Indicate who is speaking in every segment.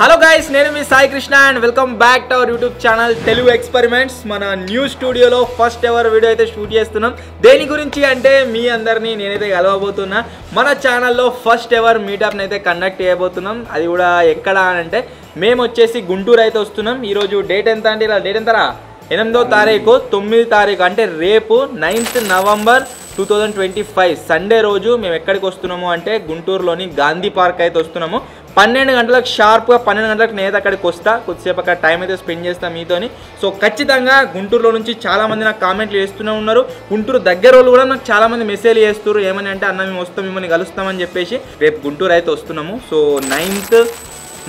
Speaker 1: Hello guys, నేను మీ Sai Krishna and welcome back to our YouTube channel Telugu experiments. మన new స్టూడియోలో ఫస్ట్ ఎవర్ వీడియో అయితే షూట్ చేస్తున్నాం. దేని గురించి అంటే మీ అందరినీ నేనైతే కలవబోతున్నా. మన ఛానల్లో ఫస్ట్ ఎవర్ మీటప్ని అయితే కండక్ట్ చేయబోతున్నాం. అది కూడా ఎక్కడ అంటే మేము వచ్చేసి గుంటూరు అయితే వస్తున్నాం. ఈరోజు డేట్ ఎంత అంటే ఇలా డేట్ ఎంతరా 8వ తారీఖు 9వ తారీఖు అంటే రేపు 9th నవంబర్ 2025 సండే రోజు మేము ఎక్కడికి వస్తున్నాము అంటే గుంటూరులోని గాంధీ పార్క్ అయితే వస్తున్నాము. 12 గంటలకు షార్ప్గా 12 గంటలకు నేను అక్కడికి వస్తా. కొద్దిసేపు అక్కడ టైం అయితే స్పెండ్ చేస్తాను మీతోని. సో ఖచ్చితంగా గుంటూరులో నుంచి చాలామంది నాకు కామెంట్లు చేస్తూనే ఉన్నారు. గుంటూరు దగ్గర వాళ్ళు కూడా నాకు చాలామంది మెసేజ్ చేస్తారు. ఏమని అంటే అన్న మేము వస్తాం, మిమ్మల్ని కలుస్తామని చెప్పేసి. రేపు గుంటూరు అయితే వస్తున్నాము. సో 9th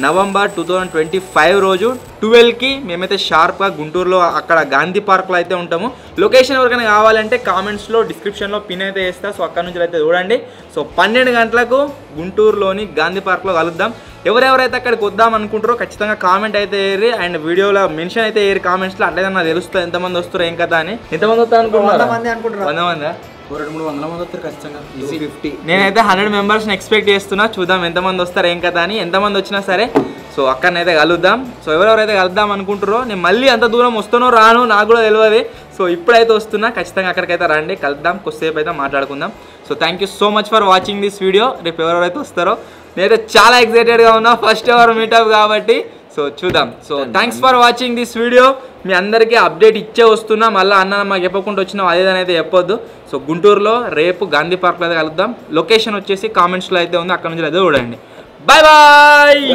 Speaker 1: నవంబర్ 2025 రోజు 12కి మేమైతే షార్ప్గా గుంటూరులో అక్కడ గాంధీ పార్క్లో అయితే ఉంటాము. లొకేషన్ ఎవరికైనా కావాలంటే కామెంట్స్లో డిస్క్రిప్షన్లో పిన్ అయితే వేస్తా. సో అక్కడ నుంచి అయితే చూడండి. సో 12 గంటలకు గుంటూరులోని గాంధీ పార్క్లో కలుద్దాం. ఎవరెవరైతే అక్కడికి వద్దాం అనుకుంటారో ఖచ్చితంగా కామెంట్ అయితే వేయరు అండ్ వీడియోలో మెన్షన్ అయితే వేయరు కామెంట్స్లో. అట్లయితే నాకు తెలుస్తుంది ఎంతమంది వస్తారో ఏం కదా అని. ఎంతమంది వస్తారు అనుకుంటున్నారు? 100 మంది
Speaker 2: 200-300 మంది వస్తారు ఖచ్చితంగా.
Speaker 1: 50. నేనైతే 100 మెంబర్స్ని ఎక్స్పెక్ట్ చేస్తున్నా. చూద్దాం ఎంతమంది వస్తారు ఏం కదా అని. ఎంతమంది వచ్చినా సరే సో అక్కడనైతే కలుద్దాం. సో ఎవరెవరైతే కలుద్దాం అనుకుంటారో నేను మళ్ళీ అంత దూరం వస్తానో రాను నాకు కూడా తెలియదు. సో ఇప్పుడైతే వస్తున్నా, ఖచ్చితంగా అక్కడికైతే రండి, కలుద్దాం, కొద్దిసేపు అయితే మాట్లాడుకుందాం. So thank you so much for watching this video. రేపు ఎవరెవరైతే వస్తారో నేనైతే చాలా ఎక్సైటెడ్గా ఉన్నా, ఫస్ట్ ఎవర్ మీటప్ కాబట్టి. సో చూద్దాం. So thanks for watching this video. మీ అందరికీ అప్డేట్ ఇచ్చే వస్తున్నా. మళ్ళీ అన్న మాకు చెప్పకుండా వచ్చినాం అదేదని అయితే చెప్పొద్దు. సో గుంటూరులో రేపు గాంధీ పార్క్లో అయితే కలుద్దాం. లొకేషన్ వచ్చేసి కామెంట్స్లో అయితే ఉంది, అక్కడ నుంచి అయితే చూడండి. Bye bye.